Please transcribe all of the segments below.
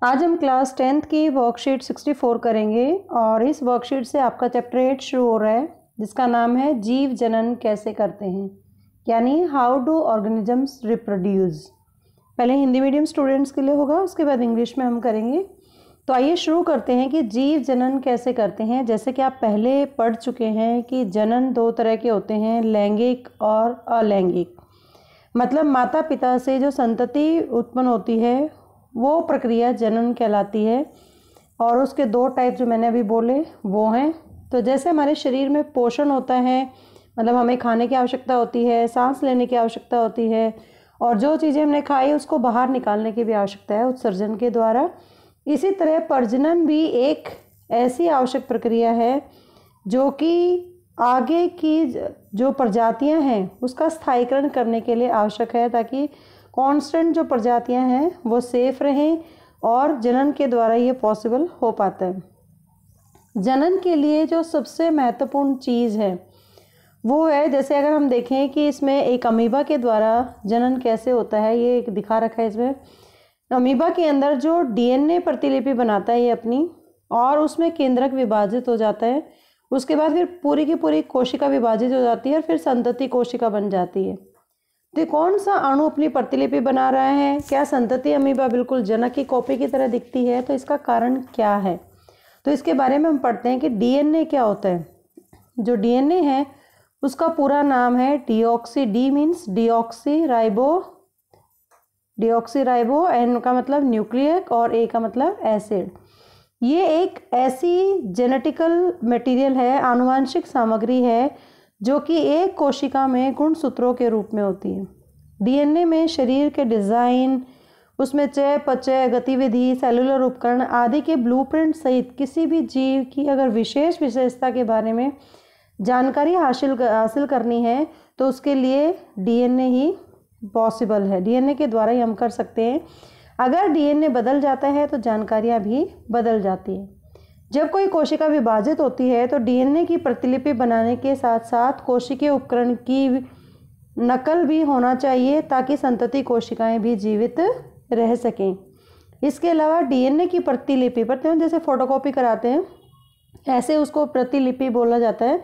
आज हम class 10th की वर्कशीट 64 करेंगे और इस वर्कशीट से आपका चैप्टर 8 शुरू हो रहा है जिसका नाम है जीव जनन कैसे करते हैं, यानी हाउ डू ऑर्गेनिजम्स रिप्रोड्यूस। पहले हिंदी मीडियम स्टूडेंट्स के लिए होगा, उसके बाद इंग्लिश में हम करेंगे। तो आइए शुरू करते हैं कि जीव जनन कैसे करते हैं। जैसे कि आप पहले पढ़ चुके हैं कि जनन दो तरह के होते हैं, लैंगिक और अलैंगिक। मतलब माता पिता से जो संतति उत्पन्न होती है वो प्रक्रिया जनन कहलाती है। और उसके दो टाइप जो मैंने अभी बोले वो हैं। तो जैसे हमारे शरीर में पोषण होता है, मतलब हमें खाने की आवश्यकता होती है, सांस लेने की आवश्यकता होती है, और जो चीज़ें हमने खाई उसको बाहर निकालने की भी आवश्यकता है उत्सर्जन के द्वारा। इसी तरह प्रजनन भी एक ऐसी आवश्यक प्रक्रिया है जो कि आगे की जो प्रजातियां हैं उसका स्थायीकरण करने के लिए आवश्यक है, ताकि कांस्टेंट जो प्रजातियां हैं वो सेफ रहें, और जनन के द्वारा ये पॉसिबल हो पाता है। जनन के लिए जो सबसे महत्वपूर्ण चीज़ है वो है, जैसे अगर हम देखें कि इसमें एक अमीबा के द्वारा जनन कैसे होता है, ये एक दिखा रखा है इसमें। अमीबा के अंदर जो डीएनए प्रतिलिपि बनाता है ये अपनी, और उसमें केंद्रक विभाजित हो जाता है। उसके बाद फिर पूरी की पूरी कोशिका विभाजित हो जाती है और फिर संतति कोशिका बन जाती है। तो कौन सा अणु अपनी प्रतिलिपि बना रहा है? क्या संतति अमीबा बिल्कुल जनक की कॉपी की तरह दिखती है? तो इसका कारण क्या है? तो इसके बारे में हम पढ़ते हैं कि डीएनए क्या होता है। जो डीएनए है उसका पूरा नाम है deoxy. D means deoxy ribo, N का मतलब न्यूक्लियक और ए का मतलब एसिड। ये एक ऐसी जेनेटिकल मटेरियल है, आनुवांशिक सामग्री है जो कि एक कोशिका में गुणसूत्रों के रूप में होती है। डीएनए में शरीर के डिज़ाइन, उसमें चयापचय, गतिविधि, सेलुलर उपकरण आदि के ब्लूप्रिंट सहित किसी भी जीव की अगर विशेष विशेषता के बारे में जानकारी हासिल करनी है तो उसके लिए डीएनए ही पॉसिबल है। डीएनए के द्वारा ही हम कर सकते हैं। अगर डीएनए बदल जाता है तो जानकारियाँ भी बदल जाती हैं। जब कोई कोशिका विभाजित होती है तो डीएनए की प्रतिलिपि बनाने के साथ साथ कोशिकीय उपकरण की नकल भी होना चाहिए, ताकि संतति कोशिकाएं भी जीवित रह सकें। इसके अलावा डीएनए की प्रतिलिपि जैसे फोटोकॉपी कराते हैं, ऐसे उसको प्रतिलिपि बोला जाता है।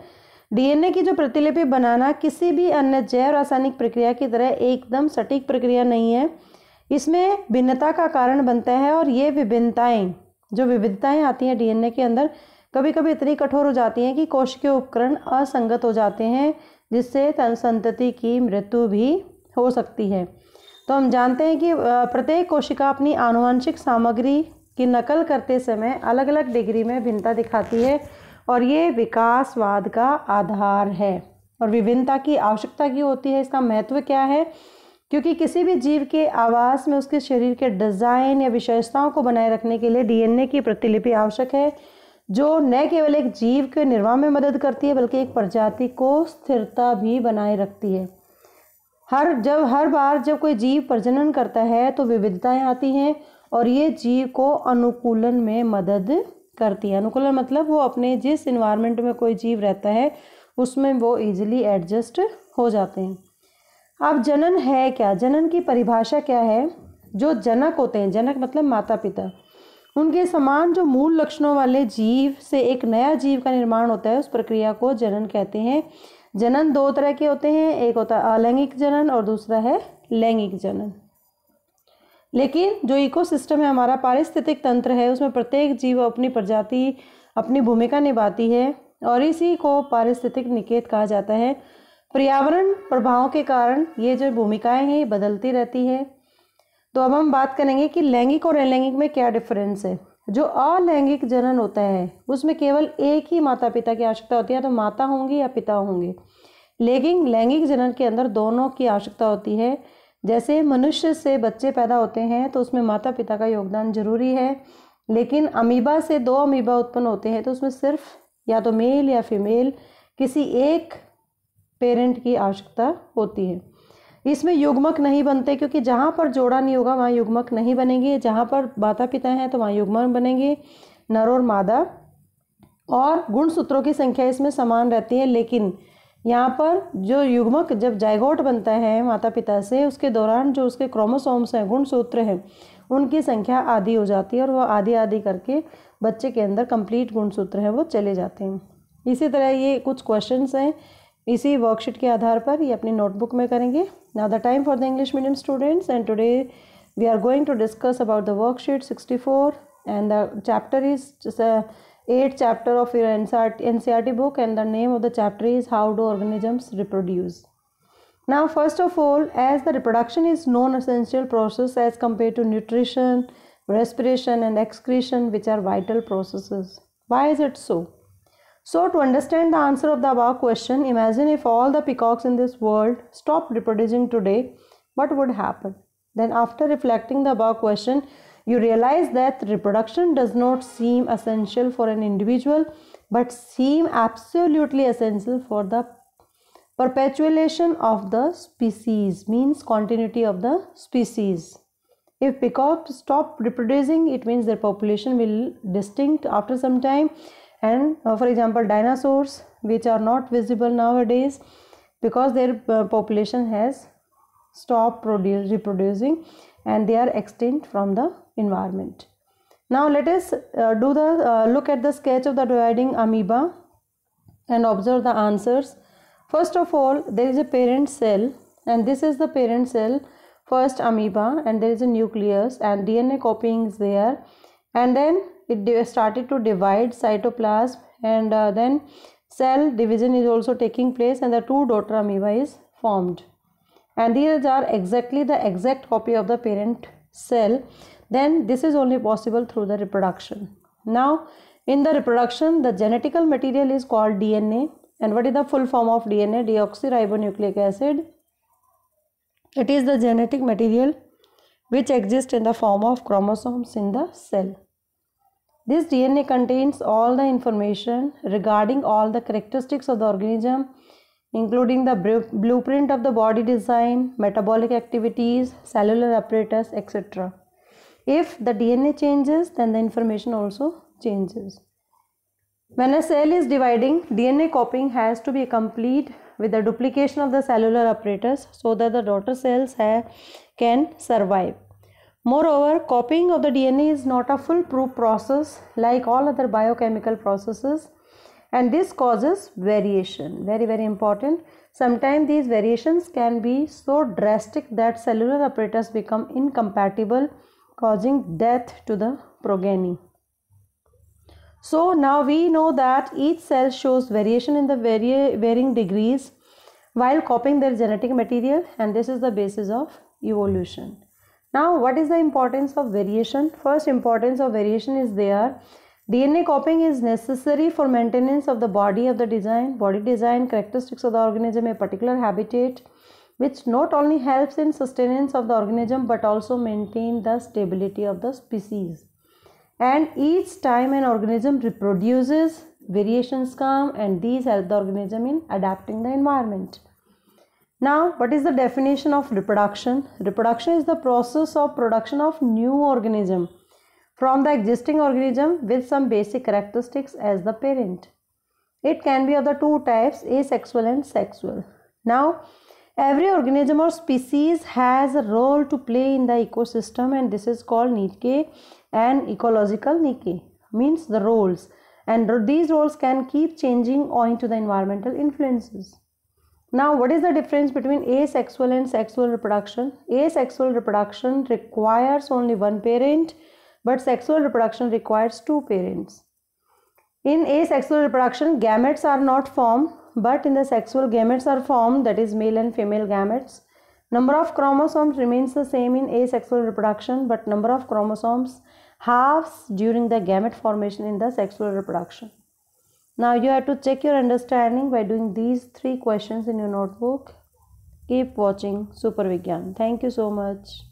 डीएनए की जो प्रतिलिपि बनाना किसी भी अन्य जैव रासायनिक प्रक्रिया की तरह एकदम सटीक प्रक्रिया नहीं है। इसमें भिन्नता का कारण बनता है, और ये विविधताएं आती हैं डीएनए के अंदर, कभी कभी इतनी कठोर हो जाती हैं कि कोशिकीय उपकरण असंगत हो जाते हैं, जिससे संतति की मृत्यु भी हो सकती है। तो हम जानते हैं कि प्रत्येक कोशिका अपनी आनुवंशिक सामग्री की नकल करते समय अलग अलग डिग्री में भिन्नता दिखाती है, और ये विकासवाद का आधार है। और विभिन्नता की आवश्यकता क्यों होती है, इसका महत्व क्या है? क्योंकि किसी भी जीव के आवास में उसके शरीर के डिज़ाइन या विशेषताओं को बनाए रखने के लिए डीएनए की प्रतिलिपि आवश्यक है, जो न केवल एक जीव के निर्वाह में मदद करती है बल्कि एक प्रजाति को स्थिरता भी बनाए रखती है। हर बार जब कोई जीव प्रजनन करता है तो विविधताएं आती हैं, और ये जीव को अनुकूलन में मदद करती है। अनुकूलन मतलब वो अपने जिस इन्वायरमेंट में कोई जीव रहता है उसमें वो इजीली एडजस्ट हो जाते हैं। अब जनन है क्या? जनन की परिभाषा क्या है? जो जनक होते हैं, जनक मतलब माता पिता, उनके समान जो मूल लक्षणों वाले जीव से एक नया जीव का निर्माण होता है, उस प्रक्रिया को जनन कहते हैं। जनन दो तरह के होते हैं, एक होता है अलैंगिक जनन और दूसरा है लैंगिक जनन। लेकिन जो इकोसिस्टम है, हमारा पारिस्थितिक तंत्र है, उसमें प्रत्येक जीव अपनी प्रजाति अपनी भूमिका निभाती है, और इसी को पारिस्थितिक निकेत कहा जाता है। पर्यावरण प्रभावों के कारण ये जो भूमिकाएं हैं बदलती रहती है। तो अब हम बात करेंगे कि लैंगिक और अलैंगिक में क्या डिफरेंस है। जो अलैंगिक जनन होता है उसमें केवल एक ही माता पिता की आवश्यकता होती है, तो माता होंगी या पिता होंगे। लेकिन लैंगिक जनन के अंदर दोनों की आवश्यकता होती है। जैसे मनुष्य से बच्चे पैदा होते हैं तो उसमें माता पिता का योगदान जरूरी है, लेकिन अमीबा से दो अमीबा उत्पन्न होते हैं तो उसमें सिर्फ या तो मेल या फीमेल किसी एक पेरेंट की आवश्यकता होती है। इसमें युग्मक नहीं बनते, क्योंकि जहाँ पर जोड़ा नहीं होगा वहाँ युग्मक नहीं बनेंगे। जहाँ पर माता पिता हैं तो वहाँ युग्मक बनेंगे, नर और मादा, और गुणसूत्रों की संख्या इसमें समान रहती है। लेकिन यहाँ पर जो युग्मक जब जाइगोट बनता है माता पिता से, उसके दौरान जो उसके क्रोमोसोम्स हैं, गुणसूत्र हैं, उनकी संख्या आधी हो जाती है और वो आधी आधी करके बच्चे के अंदर कंप्लीट गुणसूत्र हैं वो चले जाते हैं। इसी तरह ये कुछ क्वेश्चंस हैं इसी वर्कशीट के आधार पर, ये अपनी नोटबुक में करेंगे। Now the time for the English medium students and today we are going to discuss about the worksheet 64 and the chapter is just a 8th chapter of your NCERT book, and the name of the chapter is How Do Organisms Reproduce. Now first of all, as the reproduction is non-essential process as compared to nutrition, respiration and excretion, which are vital processes. Why is it so? So to understand the answer of the above question, imagine if all the peacocks in this world stopped reproducing today, what would happen? Then after reflecting the above question, you realize that reproduction does not seem essential for an individual, but seem absolutely essential for the perpetuation of the species, means continuity of the species. If peacocks stop reproducing, it means their population will distinct after some time. And for example, dinosaurs, which are not visible nowadays because their population has stopped reproducing and they are extinct from the environment. Now let us look at the sketch of the dividing amoeba and observe the answers. First of all, there is a parent cell, and this is the parent cell, first amoeba, and there is a nucleus and DNA copying is there, and then it started to divide cytoplasm, and then cell division is also taking place, and the two daughter amoeba is formed, and these are exactly the exact copy of the parent cell. Then this is only possible through the reproduction. Now in the reproduction, the genetical material is called DNA. And what is the full form of DNA? Deoxyribonucleic acid. It is the genetic material which exists in the form of chromosomes in the cell. This DNA contains all the information regarding all the characteristics of the organism, including the blueprint of the body design, metabolic activities, cellular apparatus, etc. If the DNA changes, then the information also changes. When a cell is dividing, DNA copying has to be complete with the duplication of the cellular apparatus so that the daughter cells can survive. Moreover, copying of the DNA is not a foolproof process like all other biochemical processes, and this causes variation. Very, very important. Sometimes these variations can be so drastic that cellular apparatus become incompatible, causing death to the progeny. So now we know that each cell shows variation in the varying degrees while copying their genetic material, and this is the basis of evolution. Now what is the importance of variation? First importance of variation is there. DNA copying is necessary for maintenance of the body design characteristics of the organism, a particular habitat, which not only helps in sustenance of the organism but also maintain the stability of the species. And each time an organism reproduces, variations come, and these help the organism in adapting the environment. Now, what is the definition of reproduction? Reproduction is the process of production of new organism from the existing organism with some basic characteristics as the parent. It can be of the two types, asexual and sexual. Now, every organism or species has a role to play in the ecosystem, and this is called Niche and ecological Niche, means the roles, and these roles can keep changing owing to the environmental influences. Now what is the difference between asexual and sexual reproduction? Asexual reproduction requires only one parent, but sexual reproduction requires two parents. In asexual reproduction, gametes are not formed, but in the sexual gametes are formed, that is male and female gametes. Number of chromosomes remains the same in asexual reproduction, but number of chromosomes halves during the gamete formation in the sexual reproduction. Now you have to check your understanding by doing these 3 questions in your notebook. Keep watching Super Vigyan. Thank you so much.